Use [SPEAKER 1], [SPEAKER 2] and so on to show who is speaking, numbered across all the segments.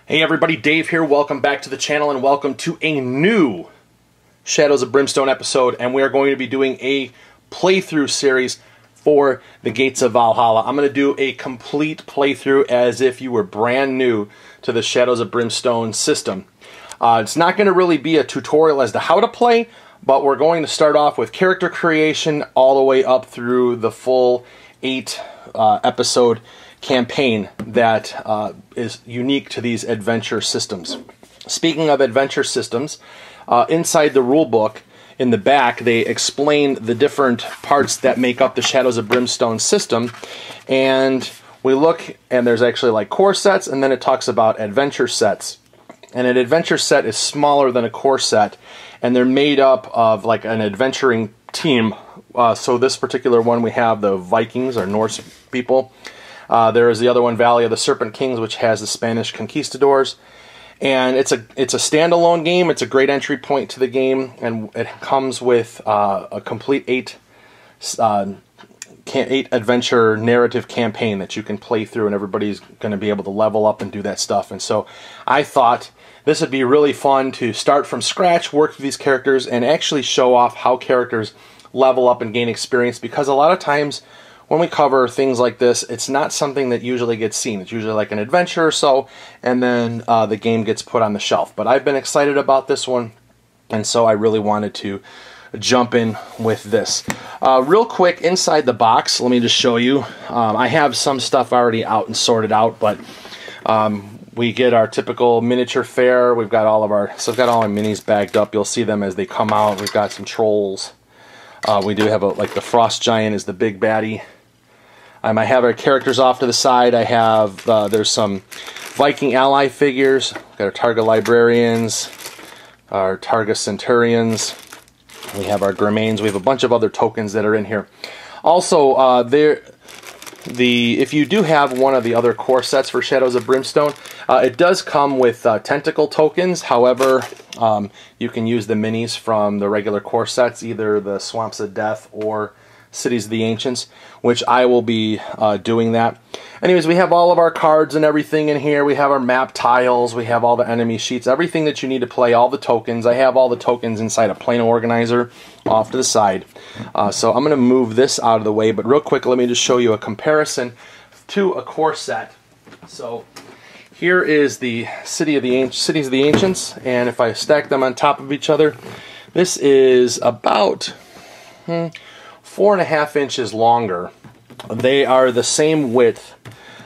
[SPEAKER 1] Hey everybody, Dave here. Welcome back to the channel and welcome to a new Shadows of Brimstone episode, and we are going to be doing a playthrough series for the Gates of Valhalla. I'm going to do a complete playthrough as if you were brand new to the Shadows of Brimstone system. It's not going to really be a tutorial as to how to play, but we're going to start off with character creation all the way up through the full 8 episode campaign that is unique to these adventure systems. Speaking of adventure systems, inside the rule book in the back they explain the different parts that make up the Shadows of Brimstone system, and we look and there's actually like core sets, and then it talks about adventure sets. And an adventure set is smaller than a core set, and they're made up of like an adventuring team. So this particular one, we have the Vikings, or Norse people. There is the other one, Valley of the Serpent Kings, which has the Spanish conquistadors. And it's a standalone game. It's a great entry point to the game, and it comes with a complete 8 adventure narrative campaign that you can play through, and everybody's going to be able to level up and do that stuff. And so I thought this would be really fun to start from scratch, work through these characters, and actually show off how characters level up and gain experience, because a lot of times when we cover things like this, it's not something that usually gets seen. It's usually like an adventure or so, and then the game gets put on the shelf. But I've been excited about this one, and so I really wanted to jump in with this. Real quick, inside the box, let me just show you. I have some stuff already out and sorted out, but we get our typical miniature fare. We've got all of our, so I've got all my minis bagged up. You'll see them as they come out. We've got some trolls. We do have like the Frost Giant is the big baddie. I have our characters off to the side. I have, there's some Viking ally figures. We've got our Targa Librarians, our Targa Centurions. We have our Gremains. We have a bunch of other tokens that are in here. Also, if you do have one of the other core sets for Shadows of Brimstone, it does come with tentacle tokens. However, you can use the minis from the regular core sets, either the Swamps of Death or Cities of the Ancients, which I will be doing that. Anyways, we have all of our cards and everything in here. We have our map tiles. We have all the enemy sheets, everything that you need to play, all the tokens. I have all the tokens inside a plain organizer off to the side. So I'm going to move this out of the way, but real quick, let me just show you a comparison to a core set. So here is the Cities of the Ancients, and if I stack them on top of each other, this is about 4.5 inches longer. They are the same width,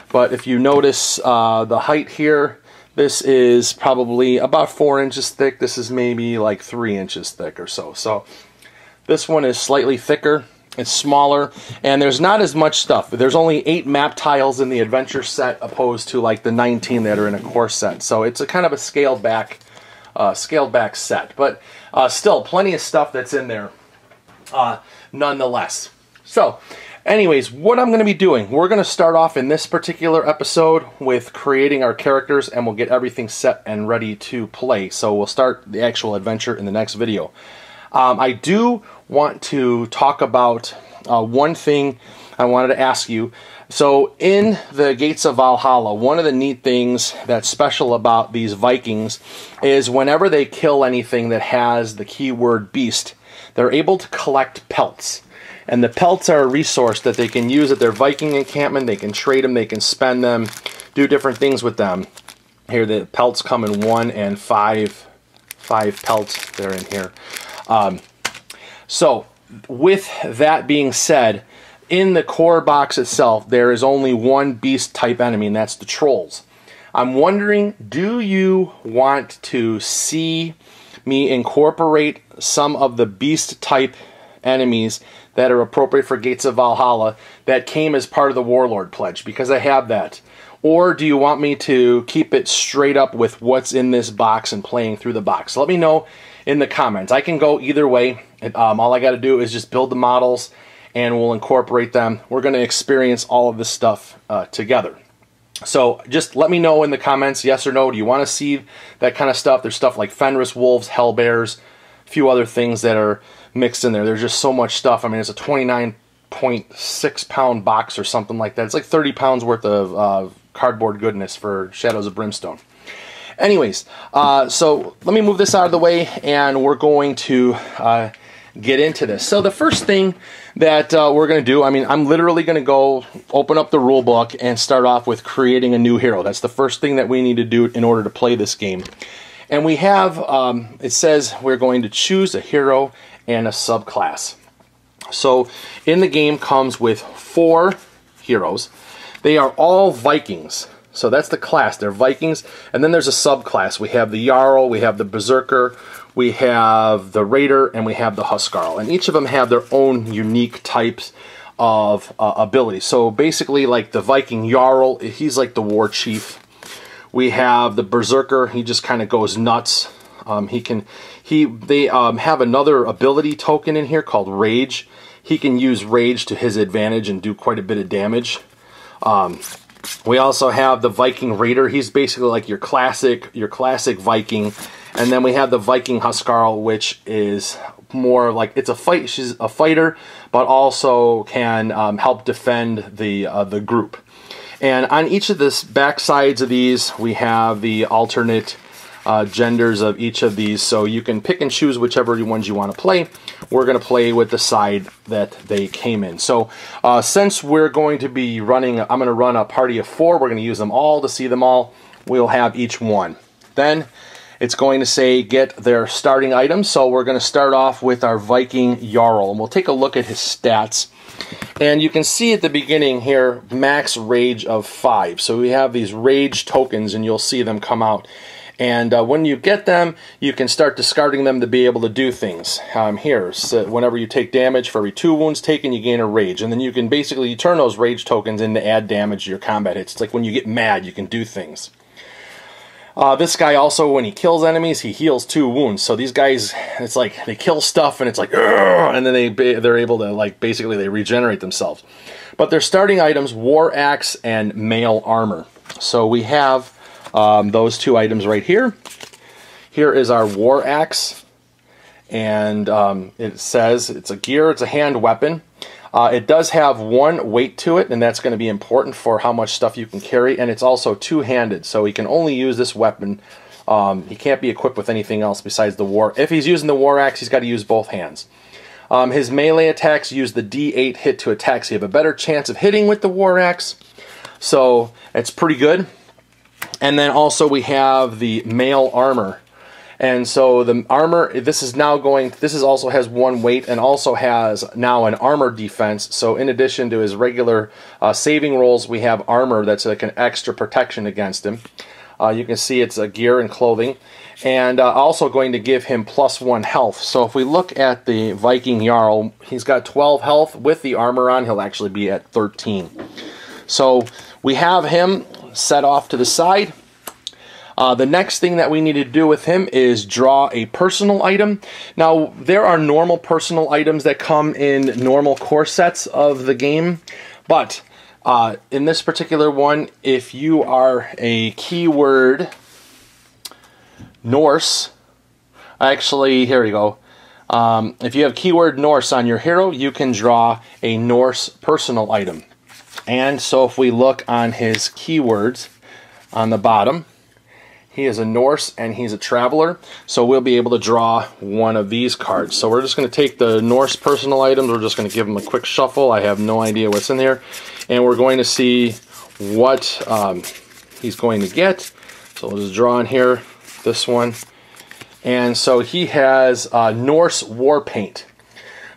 [SPEAKER 1] but if you notice the height here, this is probably about 4 inches thick. This is maybe like 3 inches thick or so. So this one is slightly thicker. It's smaller, and there's not as much stuff. There's only 8 map tiles in the adventure set, opposed to like the 19 that are in a core set. So it's a kind of a scaled back set, but still plenty of stuff that's in there nonetheless. So anyways, what I'm going to be doing, we're going to start off in this particular episode with creating our characters, and we'll get everything set and ready to play. So we'll start the actual adventure in the next video. I do want to talk about one thing I wanted to ask you. So in the Gates of Valhalla, one of the neat things that's special about these Vikings is whenever they kill anything that has the keyword beast, they're able to collect pelts. And the pelts are a resource that they can use at their Viking encampment. They can trade them, they can spend them, do different things with them. Here the pelts come in 1 and 5 pelts. They're in here. So with that being said, in the core box itself, there is only one beast type enemy, and that's the trolls. I'm wondering, do you want to see me incorporate some of the beast type enemies that are appropriate for Gates of Valhalla that came as part of the Warlord Pledge? Because I have that. Or do you want me to keep it straight up with what's in this box and playing through the box? Let me know in the comments. I can go either way. All I got to do is just build the models, and we'll incorporate them. We're going to experience all of this stuff together. So just let me know in the comments, yes or no. Do you want to see that kind of stuff? There's stuff like Fenris Wolves, Hellbears, a few other things that are mixed in there. There's just so much stuff. I mean, it's a 29.6 pound box or something like that. It's like 30 pounds worth of cardboard goodness for Shadows of Brimstone. Anyways, so let me move this out of the way, and we're going to get into this. So the first thing that we're going to do, I mean, I'm literally going to go open up the rule book and start off with creating a new hero. That's the first thing that we need to do in order to play this game. And we have, it says we're going to choose a hero and a subclass. So in the game comes with 4 heroes. They are all Vikings. So that's the class. They're Vikings. And then there's a subclass. We have the Jarl, we have the Berserker, we have the Raider, and we have the Huskarl. And each of them have their own unique types of abilities. So basically, like the Viking Jarl, he's like the war chief. We have the Berserker. He just kind of goes nuts. They have another ability token in here called Rage. He can use Rage to his advantage and do quite a bit of damage. We also have the Viking Raider. He's basically like your classic Viking. And then we have the Viking Huskarl, which is more like it's a fight. She's a fighter, but also can help defend the group. And on each of the back sides of these, we have the alternate genders of each of these, so you can pick and choose whichever ones you want to play. We're going to play with the side that they came in. So since we're going to be running, I'm going to run a party of 4. We're going to use them all to see them all. We'll have each one. Then it's going to say get their starting items. So we're going to start off with our Viking Jarl, and we'll take a look at his stats. And you can see at the beginning here, max rage of 5. So we have these rage tokens, and you'll see them come out. And when you get them, you can start discarding them to be able to do things. Here, so whenever you take damage, for every 2 wounds taken, you gain a rage. And then you can basically turn those rage tokens in to add damage to your combat hits. It's like when you get mad, you can do things. This guy also, when he kills enemies, he heals 2 wounds. So these guys, it's like they kill stuff and it's like, and then they're able to, like, basically they regenerate themselves. But their starting items, War Axe and Mail Armor. So we have those 2 items right here. Here is our War Axe, and it says it's a gear, it's a hand weapon. It does have 1 weight to it, and that's going to be important for how much stuff you can carry, and it's also 2-handed, so he can only use this weapon. He can't be equipped with anything else besides the war. If he's using the War Axe, he's got to use both hands. His melee attacks use the D8 hit to attack, so you have a better chance of hitting with the War Axe, so it's pretty good. And then also we have the Mail Armor. And so the armor, this also has 1 weight and also has now an armor defense. So in addition to his regular saving rolls, we have armor that's like an extra protection against him. You can see it's a gear and clothing. And also going to give him +1 health. So if we look at the Viking Jarl, he's got 12 health. With the armor on, he'll actually be at 13. So we have him set off to the side. The next thing that we need to do with him is draw a personal item. Now, there are normal personal items that come in normal core sets of the game, but in this particular one, if you are a keyword Norse, actually, here we go. If you have keyword Norse on your hero, you can draw a Norse personal item. And so if we look on his keywords on the bottom, he is a Norse and he's a traveler, so we'll be able to draw one of these cards. So we're just going to take the Norse personal items, we're just going to give them a quick shuffle. I have no idea what's in there, and we're going to see what he's going to get. So we'll just draw in here this one. And so he has Norse War Paint.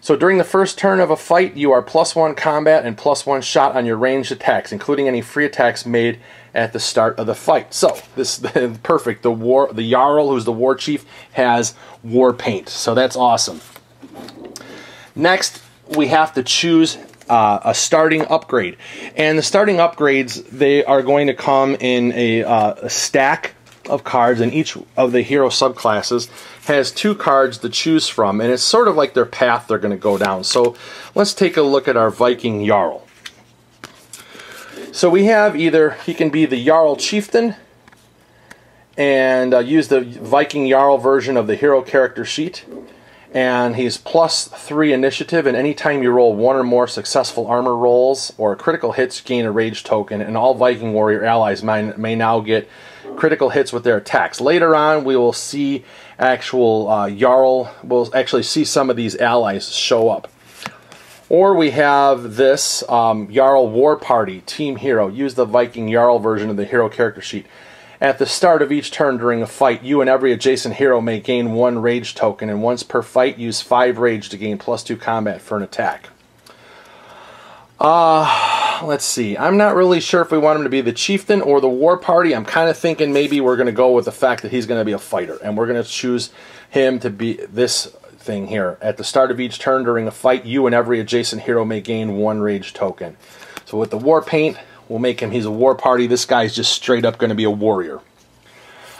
[SPEAKER 1] So during the first turn of a fight, you are +1 combat and +1 shot on your ranged attacks, including any free attacks made at the start of the fight. So this is perfect. The Jarl, who's the war chief, has War Paint. So that's awesome. Next, we have to choose a starting upgrade. And the starting upgrades, they are going to come in a stack of cards, and each of the hero subclasses has 2 cards to choose from, and it's sort of like their path they're going to go down. So let's take a look at our Viking Jarl. So we have either, he can be the Jarl Chieftain and use the Viking Jarl version of the hero character sheet, And he's +3 initiative, and anytime you roll 1 or more successful armor rolls or critical hits, you gain a rage token, and all Viking warrior allies may now get critical hits with their attacks. Later on, we will see actual Jarl, we'll actually see some of these allies show up. Or we have this Jarl War Party, Team Hero. Use the Viking Jarl version of the hero character sheet. At the start of each turn during a fight, you and every adjacent hero may gain 1 rage token, and once per fight, use 5 rage to gain +2 combat for an attack. Let's see. I'm not really sure if we want him to be the chieftain or the war party. I'm kind of thinking maybe we're going to go with the fact that he's going to be a fighter, and we're going to choose him to be this thing here. At the start of each turn during a fight, you and every adjacent hero may gain 1 rage token. So with the war paint, we'll make him, he's a war party. This guy's just straight up going to be a warrior.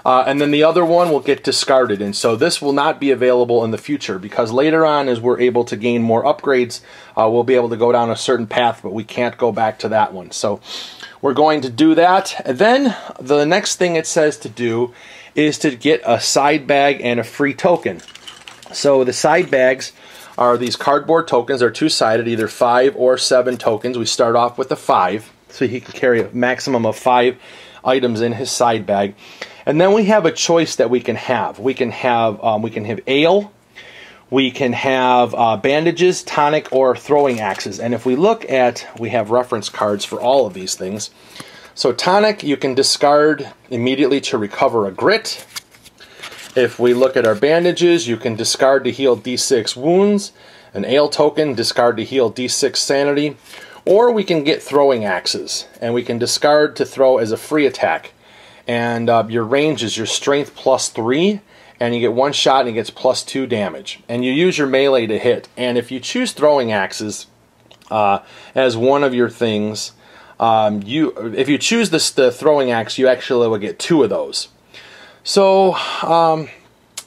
[SPEAKER 1] And then the other one will get discarded, and so this will not be available in the future, because later on, as we're able to gain more upgrades, we'll be able to go down a certain path, but we can't go back to that one. So we're going to do that. And then the next thing it says to do is to get a side bag and a free token. So the side bags are these cardboard tokens. They're two-sided, either 5 or 7 tokens. We start off with a 5, so he can carry a maximum of 5 items in his side bag. And then we have a choice that we can have. We can have ale, we can have bandages, tonic, or throwing axes. And if we look at, we have reference cards for all of these things. So tonic, you can discard immediately to recover a grit. If we look at our bandages, you can discard to heal D6 wounds. An ale token, discard to heal D6 sanity. Or we can get throwing axes, and we can discard to throw as a free attack. And your range is your strength +3, and you get 1 shot and it gets +2 damage. And you use your melee to hit. And if you choose throwing axes as one of your things, if you choose the throwing axe, you actually will get 2 of those. So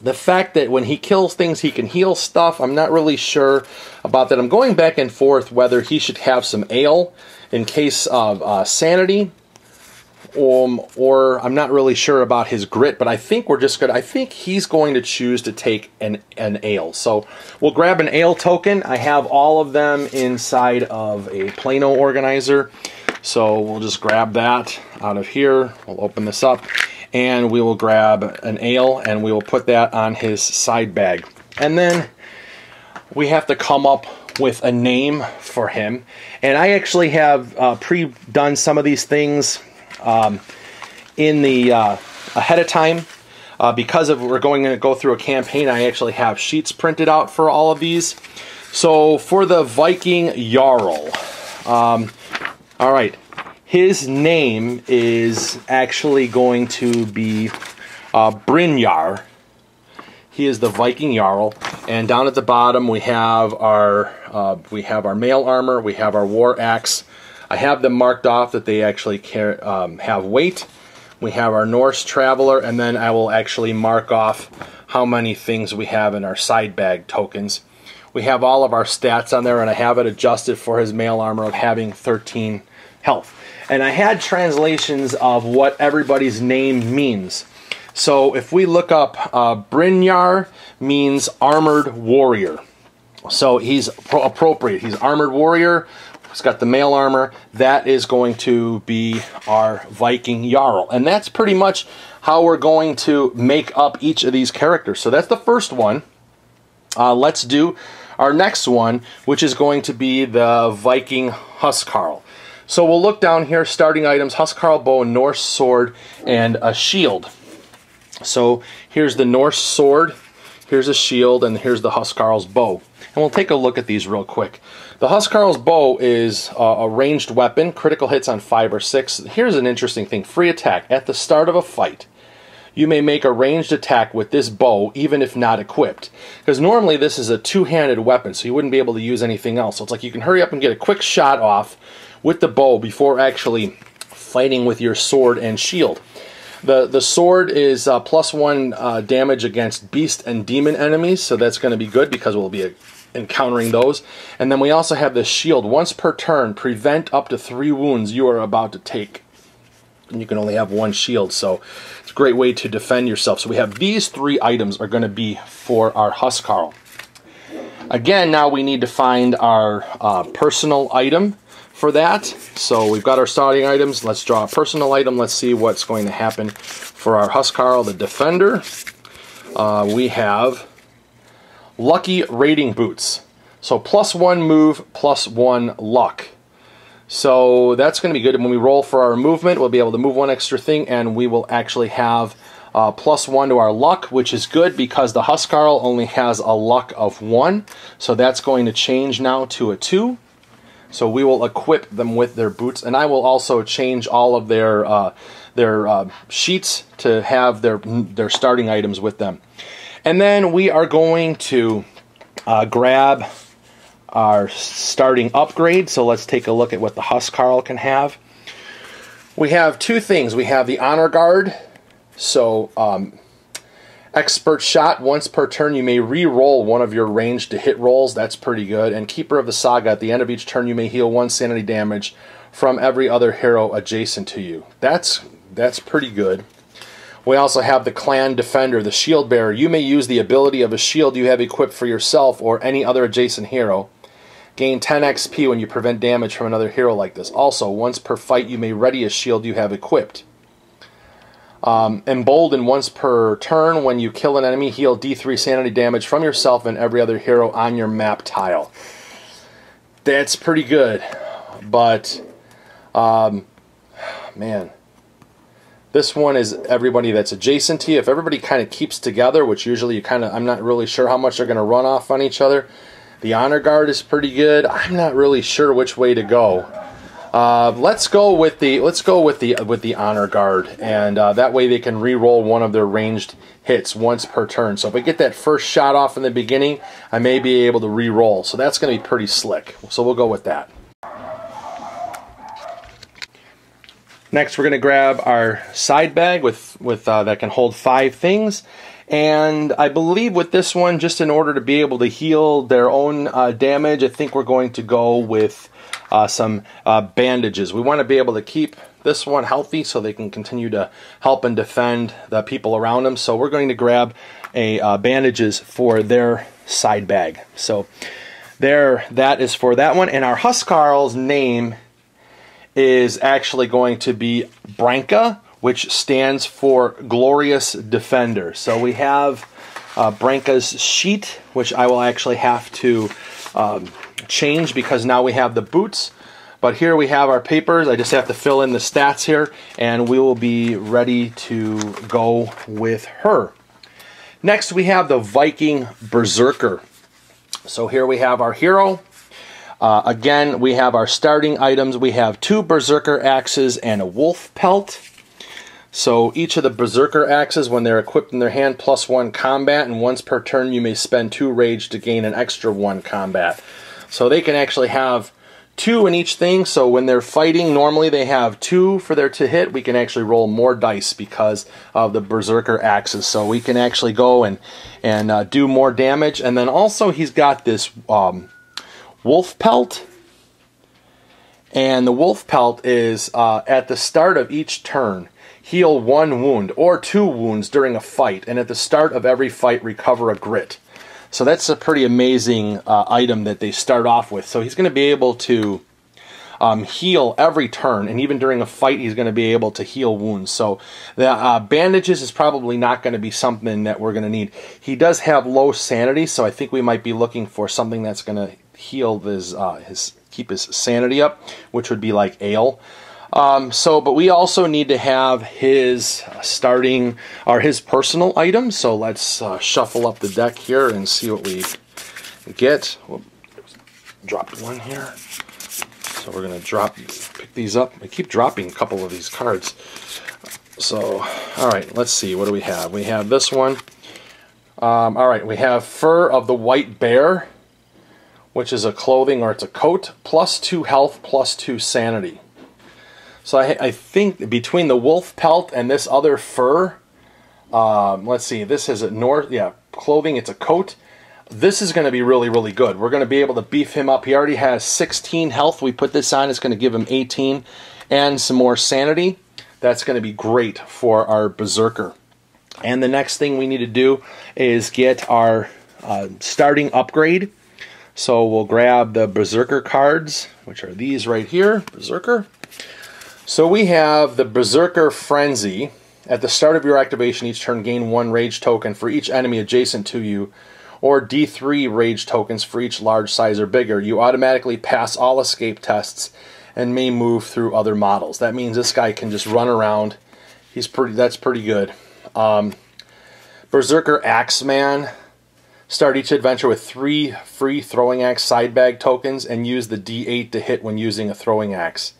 [SPEAKER 1] the fact that when he kills things, he can heal stuff, I'm not really sure about that. I'm going back and forth whether he should have some ale in case of sanity. Or I'm not really sure about his grit, but I think I think he's going to choose to take an ale. So we'll grab an ale token. I have all of them inside of a Plano organizer. So we'll just grab that out of here. We'll open this up, and we will grab an ale, and we will put that on his side bag. And then we have to come up with a name for him. And I actually have pre-done some of these things in the ahead of time, because we're going to go through a campaign. I actually have sheets printed out for all of these. So for the Viking Jarl, all right, his name is actually going to be Brynjar. He is the Viking Jarl, and down at the bottom we have our mail armor, we have our war axe. I have them marked off that they actually have weight. We have our Norse Traveler, and then I will actually mark off how many things we have in our side bag tokens. We have all of our stats on there, and I have it adjusted for his mail armor of having 13 health. And I had translations of what everybody's name means. So if we look up, Brynjar means armored warrior. So he's appropriate. He's armored warrior. He's got the mail armor. That is going to be our Viking Jarl. And that's pretty much how we're going to make up each of these characters. So that's the first one. Let's do our next one, which is going to be the Viking Huskarl. So we'll look down here, starting items, Huskarl bow, Norse sword, and a shield. So here's the Norse sword, here's a shield, and here's the Huskarl's bow. And we'll take a look at these real quick. The Huskarl's bow is a ranged weapon, critical hits on 5 or 6. Here's an interesting thing, free attack. At the start of a fight, you may make a ranged attack with this bow, even if not equipped. Because normally this is a two-handed weapon, so you wouldn't be able to use anything else. So it's like you can hurry up and get a quick shot off with the bow before actually fighting with your sword and shield. The sword is +1 damage against beast and demon enemies, so that's going to be good because we'll be encountering those. And then we also have this shield. Once per turn, prevent up to 3 wounds you are about to take. And you can only have 1 shield, so it's a great way to defend yourself. So we have these 3 items are going to be for our Huskarl. Again, now we need to find our personal item for that. So we've got our starting items. Let's draw a personal item. Let's see what's going to happen for our Huskarl, the Defender. We have Lucky Raiding Boots. So +1 move, +1 luck. So that's going to be good. When we roll for our movement, we'll be able to move one extra thing, and we will actually have +1 to our luck, which is good because the Huskarl only has a luck of 1. So that's going to change now to a 2. So we will equip them with their boots, and I will also change all of their sheets to have their starting items with them. And then we are going to grab our starting upgrade. So let's take a look at what the Huskarl can have. We have 2 things. We have the Honor Guard. So Expert Shot, once per turn you may re-roll one of your ranged to hit rolls. That's pretty good. And Keeper of the Saga, at the end of each turn you may heal 1 sanity damage from every other hero adjacent to you. That's pretty good. We also have the Clan Defender, the Shield Bearer. You may use the ability of a shield you have equipped for yourself or any other adjacent hero. Gain 10 XP when you prevent damage from another hero like this. Also, once per fight you may ready a shield you have equipped. Embolden, once per turn when you kill an enemy, heal D3 sanity damage from yourself and every other hero on your map tile. That's pretty good, but man, this one is everybody that's adjacent to you. If everybody kind of keeps together, which usually I'm not really sure how much they're going to run off on each other. The Honor Guard is pretty good. I'm not really sure which way to go. Let's go with the Honor Guard, and that way they can re-roll one of their ranged hits once per turn. So if I get that first shot off in the beginning, I may be able to re-roll. So that's going to be pretty slick. So we'll go with that. Next, we're going to grab our side bag with that can hold 5 things. And I believe with this one, just in order to be able to heal their own damage, I think we're going to go with some bandages. We want to be able to keep this one healthy so they can continue to help and defend the people around them. So we're going to grab bandages for their side bag. So that is for that one. And our Huskarl's name is actually going to be Branka, which stands for Glorious Defender. So we have Branka's sheet, which I will actually have to change because now we have the boots. But here we have our papers. I just have to fill in the stats here, and we will be ready to go with her. Next, we have the Viking Berserker. So here we have our hero. Again, we have our starting items. We have 2 Berserker axes and a wolf pelt. So each of the Berserker axes, when they're equipped in their hand, +1 combat, and once per turn you may spend 2 rage to gain an extra 1 combat. So they can actually have 2 in each thing, so when they're fighting, normally they have 2 for their to hit. We can actually roll more dice because of the Berserker axes. So we can actually go and do more damage. And then also he's got this wolf pelt. And the wolf pelt is at the start of each turn, heal 1 wound or 2 wounds during a fight, and at the start of every fight, recover a grit. So that's a pretty amazing item that they start off with. So he's going to be able to heal every turn, and even during a fight, he's going to be able to heal wounds. So the bandages is probably not going to be something that we're going to need. He does have low sanity, so I think we might be looking for something that's going to heal keep his sanity up, which would be like ale. But we also need to have his his personal items. So let's shuffle up the deck here and see what we get. Whoop, dropped one here. So we're going to pick these up. I keep dropping a couple of these cards. So, all right, let's see. What do we have? We have this one. All right, we have Fur of the White Bear, which is a clothing, or it's a coat, +2 health, +2 sanity. So I think between the wolf pelt and this other fur, let's see, this is clothing, it's a coat. This is going to be really, really good. We're going to be able to beef him up. He already has 16 health. We put this on, it's going to give him 18 and some more sanity. That's going to be great for our Berserker. And the next thing we need to do is get our starting upgrade. So we'll grab the Berserker cards, which are these right here, Berserker. So we have the Berserker Frenzy. At the start of your activation, each turn gain 1 rage token for each enemy adjacent to you, or D3 rage tokens for each large size or bigger. You automatically pass all escape tests and may move through other models. That means this guy can just run around. That's pretty good. Berserker Axeman. Start each adventure with 3 free throwing axe side bag tokens and use the D8 to hit when using a throwing axe.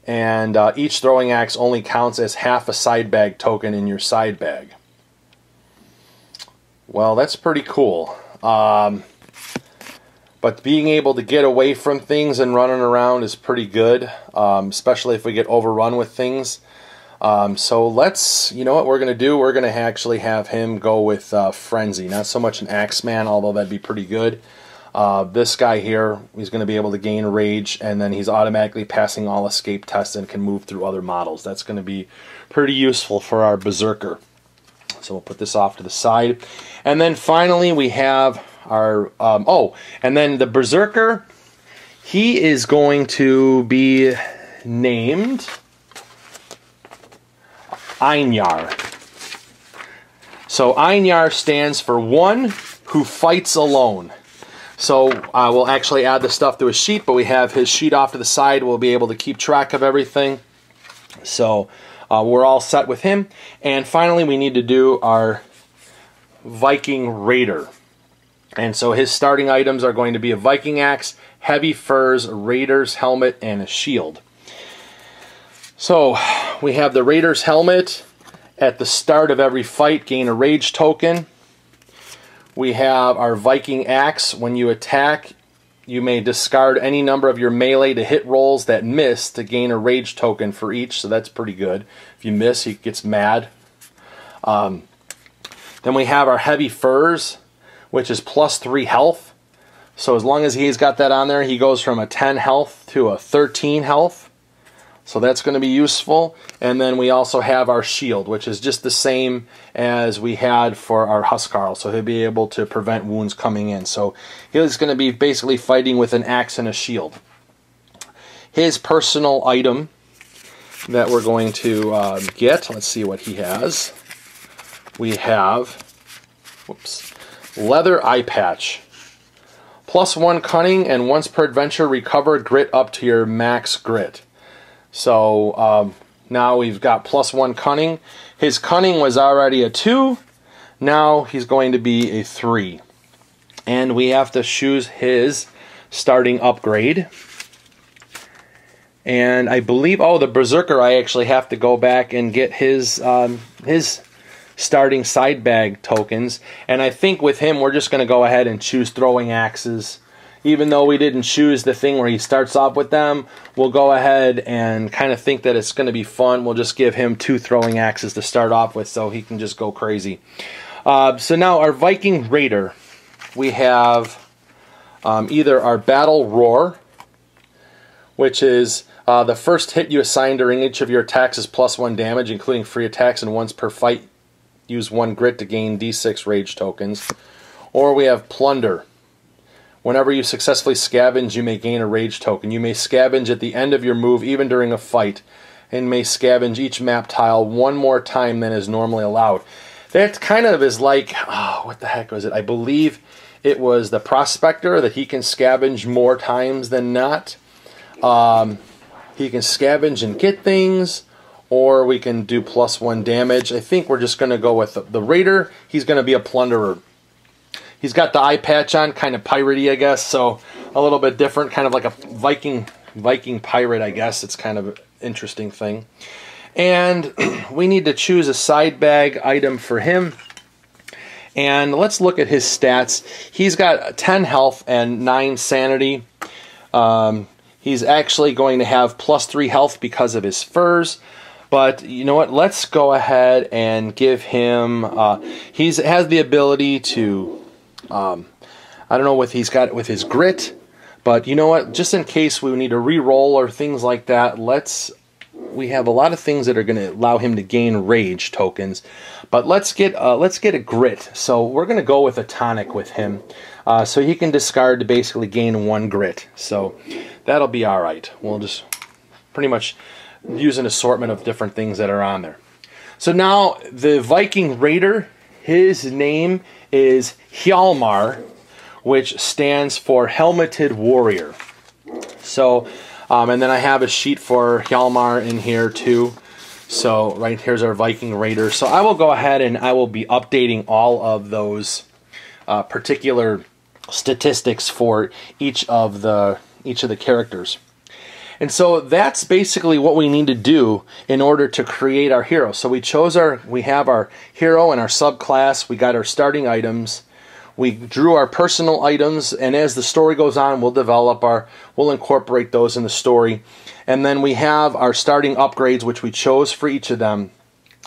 [SPEAKER 1] And each throwing axe only counts as half a side bag token in your side bag. Well, that's pretty cool. But being able to get away from things and running around is pretty good, especially if we get overrun with things. So let's, you know what we're going to do? We're going to actually have him go with Frenzy. Not so much an Axeman, although that'd be pretty good. This guy here, he's going to be able to gain Rage, and then he's automatically passing all escape tests and can move through other models. That's going to be pretty useful for our Berserker. So we'll put this off to the side. And then finally we have our, and then the Berserker, he is going to be named Einyar. So Einyar stands for one who fights alone. So we'll actually add the stuff to his sheet, but we have his sheet off to the side. We'll be able to keep track of everything. So we're all set with him. And finally, we need to do our Viking Raider. And so his starting items are going to be a Viking axe, heavy furs, a Raider's helmet, and a shield. So we have the Raider's helmet. At the start of every fight, gain a rage token. We have our Viking axe. When you attack, you may discard any number of your melee to hit rolls that miss to gain a rage token for each, so that's pretty good. If you miss, he gets mad. Then we have our heavy furs, which is +3 health. So as long as he's got that on there, he goes from a 10 health to a 13 health. So that's going to be useful. And then we also have our shield, which is just the same as we had for our Huskarl. So he'll be able to prevent wounds coming in. So he's going to be basically fighting with an axe and a shield. His personal item that we're going to get, let's see what he has. We have, leather eye patch. +1 cunning, and once per adventure, recover grit up to your max grit. So now we've got +1 cunning. His cunning was already a 2. Now he's going to be a 3. And we have to choose his starting upgrade. And I believe, the Berserker, I actually have to go back and get his starting side bag tokens. And I think with him, we're just going to go ahead and choose throwing axes. Even though we didn't choose the thing where he starts off with them, we'll go ahead and kind of think that it's going to be fun. We'll just give him 2 throwing axes to start off with so he can just go crazy. So now our Viking Raider, we have either our Battle Roar, which is the first hit you assign during each of your attacks is +1 damage, including free attacks, and once per fight, use 1 grit to gain D6 rage tokens. Or we have Plunder. Whenever you successfully scavenge, you may gain a rage token. You may scavenge at the end of your move, even during a fight, and may scavenge each map tile 1 more time than is normally allowed. That kind of is like, what the heck was it? I believe it was the Prospector, that he can scavenge more times than not. He can scavenge and get things, or we can do +1 damage. I think we're just going to go with the Raider. He's going to be a Plunderer. He's got the eye patch on, kind of piratey, I guess, so a little bit different, kind of like a Viking pirate, I guess. It's kind of an interesting thing. And we need to choose a side bag item for him. And let's look at his stats. He's got 10 health and 9 sanity. He's actually going to have +3 health because of his furs. But you know what? Let's go ahead and give him... he has the ability to... I don't know what he's got with his grit, but you know what? Just in case we need to re-roll or things like that, let's we have a lot of things that are going to allow him to gain rage tokens, but let's get a grit. So we're going to go with a tonic with him, so he can discard to basically gain 1 grit. So that'll be all right. We'll just pretty much use an assortment of different things that are on there. So now the Viking Raider, his name is Hjalmar, which stands for Helmeted Warrior. So, and then I have a sheet for Hjalmar in here too. So right here's our Viking Raider. So I will go ahead and I will be updating all of those particular statistics for each of the characters. And so that's basically what we need to do in order to create our hero. So we have our hero and our subclass. We got our starting items. We drew our personal items, and as the story goes on, we'll incorporate those in the story. And then we have our starting upgrades, which we chose for each of them.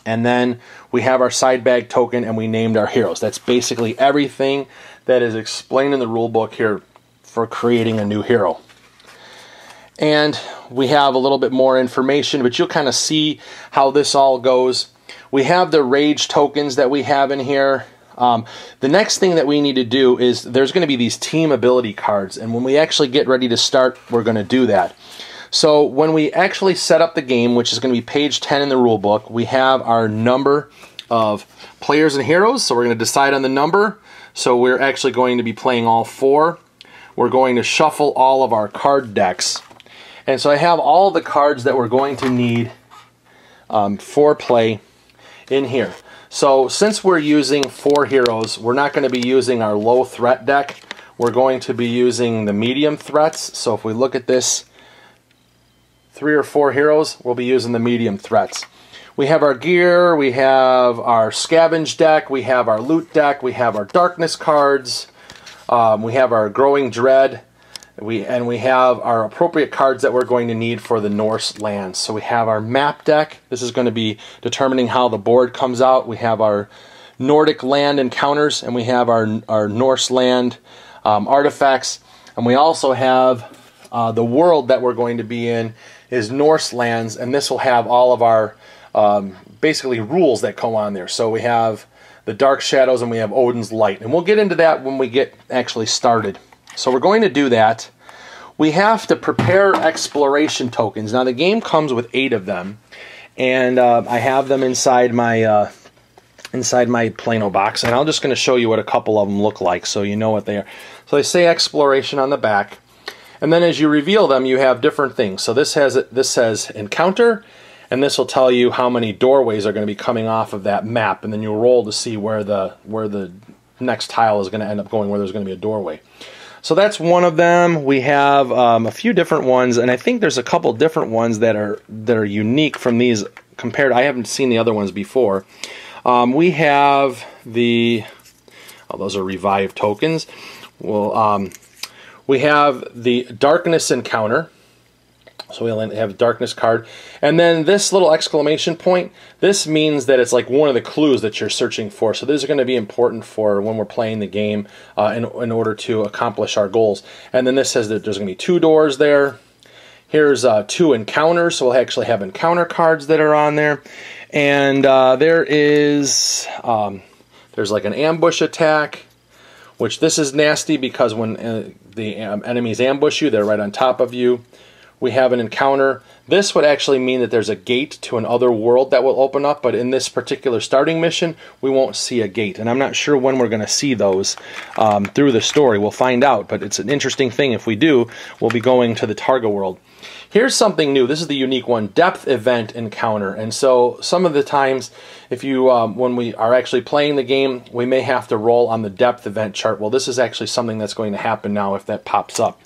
[SPEAKER 1] And then we have our side bag token, and we named our heroes. That's basically everything that is explained in the rule book here for creating a new hero. And we have a little bit more information, but you'll kind of see how this all goes. We have the rage tokens that we have in here. The next thing that we need to do is there's going to be these team ability cards, and when we actually get ready to start, we're going to do that. So when we actually set up the game, which is going to be page 10 in the rule book, we have our number of players and heroes, so we're going to decide on the number. So we're actually going to be playing all 4. We're going to shuffle all of our card decks. And so I have all the cards that we're going to need for play in here. So since we're using 4 heroes, we're not going to be using our low threat deck. We're going to be using the medium threats. So if we look at this, 3 or 4 heroes, we'll be using the medium threats. We have our gear, we have our scavenge deck, we have our loot deck, we have our darkness cards, we have our growing dread, and we have our appropriate cards that we're going to need for the Norse lands. So we have our map deck. This is going to be determining how the board comes out. We have our Nordic land encounters, and we have our Norse land artifacts. And we also have the world that we're going to be in is Norse lands, and this will have all of our basically rules that go on there. So we have the Dark Shadows and we have Odin's Light. And we'll get into that when we get actually started. So we're going to do that. We have to prepare exploration tokens. Now the game comes with 8 of them, and I have them inside my Plano box, and I'm just going to show you what a couple of them look like so you know what they are. So they say exploration on the back, and then as you reveal them you have different things. So this says encounter, and this will tell you how many doorways are going to be coming off of that map, and then you'll roll to see where the next tile is going to end up going, where there's going to be a doorway. So that's one of them. We have a few different ones, and I think there's a couple different ones that are unique from these compared. I haven't seen the other ones before. We have those are revive tokens. Well, we have the darkness encounter. So we'll have a darkness card. And then this little exclamation point, this means that it's like one of the clues that you're searching for. So these are going to be important for when we're playing the game in order to accomplish our goals. And then this says that there's going to be 2 doors there. Here's 2 encounters, so we'll actually have encounter cards that are on there. And there's like an ambush attack, which this is nasty because when the enemies ambush you, they're right on top of you. We have an encounter. This would actually mean that there's a gate to another world that will open up, but in this particular starting mission, we won't see a gate. And I'm not sure when we're going to see those through the story. We'll find out, but it's an interesting thing. If we do, we'll be going to the Targa world. Here's something new. This is the unique one, depth event encounter. And so some of the times, if you when we are actually playing the game, we may have to roll on the depth event chart. Well, this is actually something that's going to happen now if that pops up.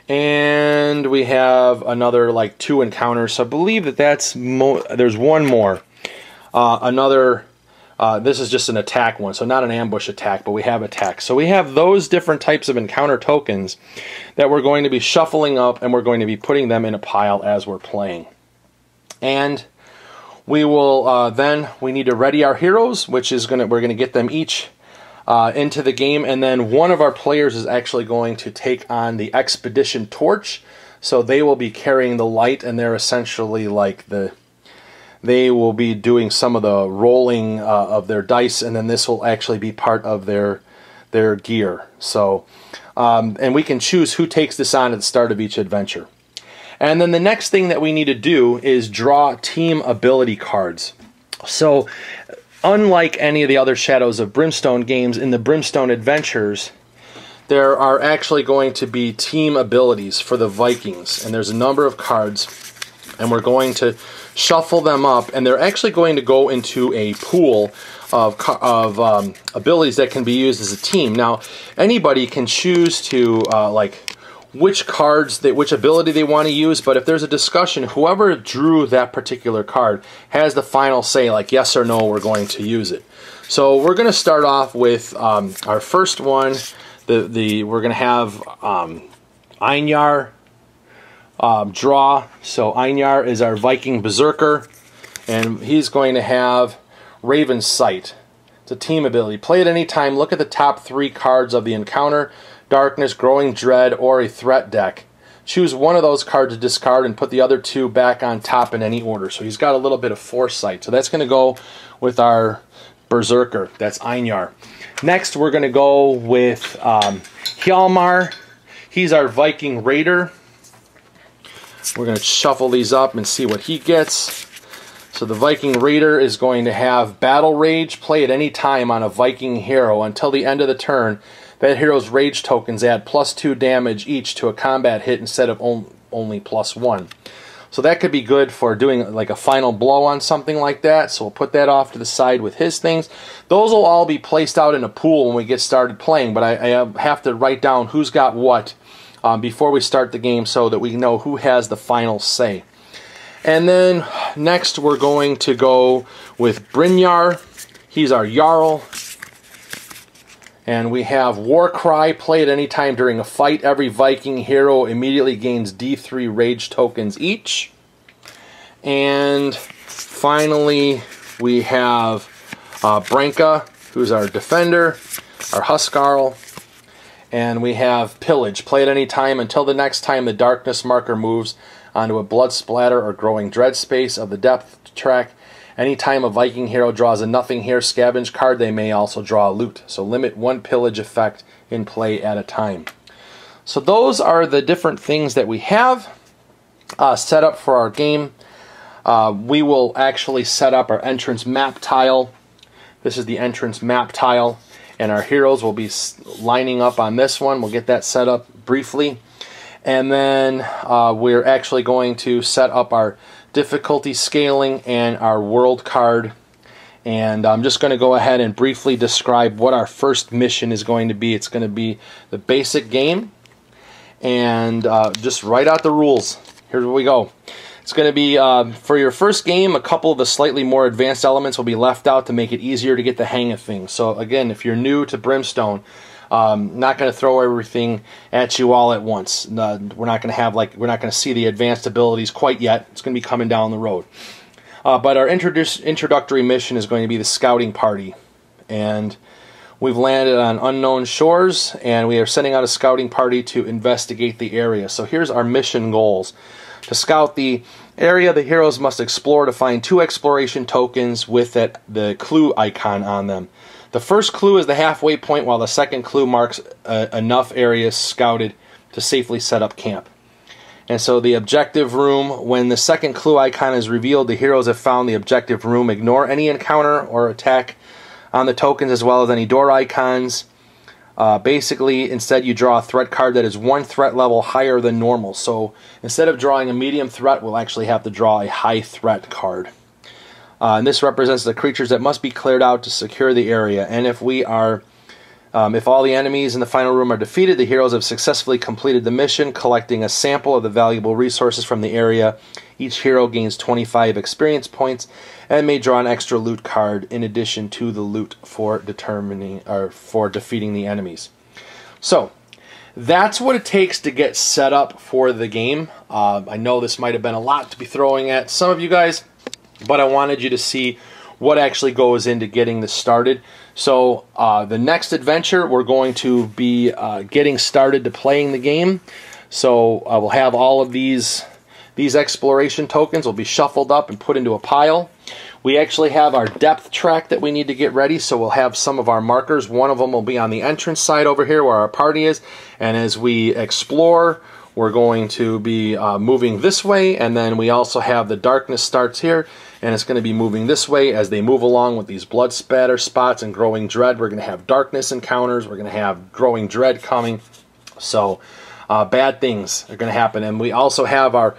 [SPEAKER 1] And we have another like 2 encounters. So I believe that there's one more. This is just an attack one, so not an ambush attack, but we have attack. So we have those different types of encounter tokens that we're going to be shuffling up, and we're going to be putting them in a pile as we're playing. And we will we need to ready our heroes, which is we're going to get them each into the game, and then one of our players is actually going to take on the expedition torch. So they will be carrying the light, and they're essentially like they will be doing some of the rolling of their dice, and then this will actually be part of their gear. So, and we can choose who takes this on at the start of each adventure. And then the next thing that we need to do is draw team ability cards. So, unlike any of the other Shadows of Brimstone games, in the Brimstone Adventures, there are actually going to be team abilities for the Vikings. And there's a number of cards, and we're going to shuffle them up, and they're actually going to go into a pool of abilities that can be used as a team. Now, anybody can choose to like which ability they want to use, but if there's a discussion, whoever drew that particular card has the final say, like yes or no, we're going to use it. So we're going to start off with our first one. We're going to have Einar draw. So Einar is our Viking Berserker, and he's going to have Raven's Sight. It's a team ability. Play at any time. Look at the top 3 cards of the encounter, Darkness, Growing Dread, or a threat deck. Choose one of those cards to discard and put the other 2 back on top in any order. So he's got a little bit of foresight. So that's going to go with our Berserker. That's Einar. Next, we're going to go with Hjalmar. He's our Viking Raider. We're going to shuffle these up and see what he gets. So the Viking Raider is going to have Battle Rage. Play at any time on a Viking hero until the end of the turn. That hero's rage tokens add +2 damage each to a combat hit instead of only +1. So that could be good for doing like a final blow on something like that. So we'll put that off to the side with his things. Those will all be placed out in a pool when we get started playing, but I have to write down who's got what before we start the game so that we know who has the final say. And then next we're going to go with Brynjar. He's our Jarl. And we have Warcry. Play at any time during a fight. Every Viking hero immediately gains D3 rage tokens each. And finally, we have Branka, who's our Defender, our Huskarl. And we have Pillage. Play at any time until the next time the Darkness marker moves onto a Blood Splatter or Growing Dread space of the depth track. Anytime a Viking hero draws a Nothing Here scavenge card, they may also draw a loot. So limit 1 pillage effect in play at a time. So those are the different things that we have set up for our game. We will actually set up our entrance map tile. This is the entrance map tile, and our heroes will be lining up on this one. We'll get that set up briefly. And then we're actually going to set up our difficulty scaling and our world card. And I'm just going to go ahead and briefly describe what our first mission is going to be. It's going to be the basic game, and just write out the rules. Here we go. It's going to be, for your first game, a couple of the slightly more advanced elements will be left out to make it easier to get the hang of things. So again, if you're new to Brimstone, not going to throw everything at you all at once. We're not going to see the advanced abilities quite yet. It's going to be coming down the road. But our introductory mission is going to be the scouting party, and we've landed on unknown shores, and we are sending out a scouting party to investigate the area. So here's our mission goals. To scout the area, the heroes must explore to find 2 exploration tokens with the clue icon on them. The first clue is the halfway point, while the second clue marks enough areas scouted to safely set up camp. And so the objective room, when the second clue icon is revealed, the heroes have found the objective room. Ignore any encounter or attack on the tokens as well as any door icons. Basically, instead you draw a threat card that is 1 threat level higher than normal. So instead of drawing a medium threat, we'll actually have to draw a high threat card. And this represents the creatures that must be cleared out to secure the area. And if all the enemies in the final room are defeated, the heroes have successfully completed the mission, collecting a sample of the valuable resources from the area. Each hero gains 25 experience points and may draw an extra loot card in addition to the loot for defeating the enemies. So that's what it takes to get set up for the game. I know this might have been a lot to be throwing at some of you guys, but I wanted you to see what actually goes into getting this started. So the next adventure, we're going to be getting started to playing the game. So we'll have all of these exploration tokens will be shuffled up and put into a pile. We actually have our depth track that we need to get ready, so we'll have some of our markers. One of them will be on the entrance side over here where our party is, and as we explore, we're going to be moving this way, and then we also have the darkness starts here, and it's going to be moving this way as they move along with these blood spatter spots and growing dread. We're going to have darkness encounters, we're going to have growing dread coming, so bad things are going to happen. And we also have our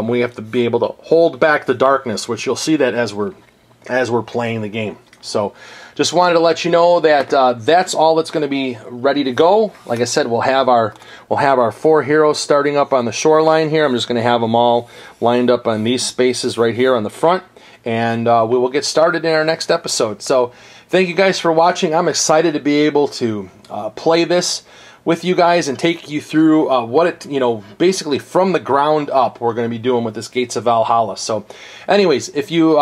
[SPEAKER 1] we have to be able to hold back the darkness, which you'll see that as we're playing the game. So just wanted to let you know that that's all that's going to be ready to go. Like I said, we'll have our 4 heroes starting up on the shoreline here. I'm just going to have them all lined up on these spaces right here on the front, and we will get started in our next episode. So thank you guys for watching. I'm excited to be able to play this with you guys and take you through what it, basically from the ground up we're going to be doing with this Gates of Valhalla. So anyways, if you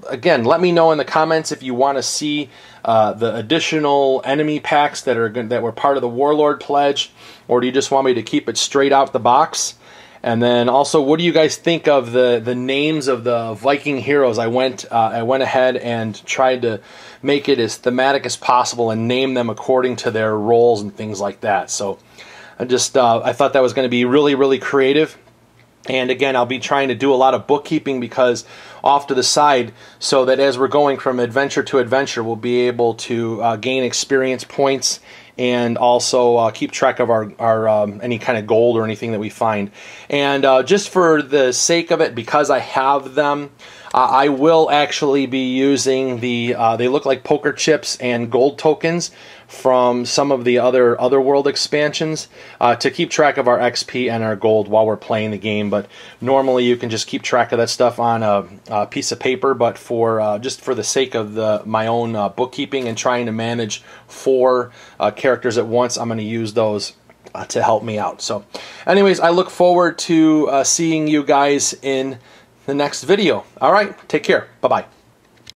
[SPEAKER 1] again, let me know in the comments if you want to see the additional enemy packs that were part of the Warlord pledge, or do you just want me to keep it straight out the box? And then also, what do you guys think of the names of the Viking heroes? I went ahead and tried to make it as thematic as possible and name them according to their roles and things like that. So I thought that was going to be really, really creative. And again, I'll be trying to do a lot of bookkeeping because off to the side, so that as we're going from adventure to adventure, we'll be able to gain experience points and also keep track of our any kind of gold or anything that we find. And just for the sake of it, because I have them, I will actually be using they look like poker chips and gold tokens from some of the other world expansions to keep track of our XP and our gold while we're playing the game. But normally you can just keep track of that stuff on a piece of paper, but for just for the sake of my own bookkeeping and trying to manage 4 characters at once, I'm going to use those to help me out. So anyways, I look forward to seeing you guys in the next video. All right, take care. Bye-bye.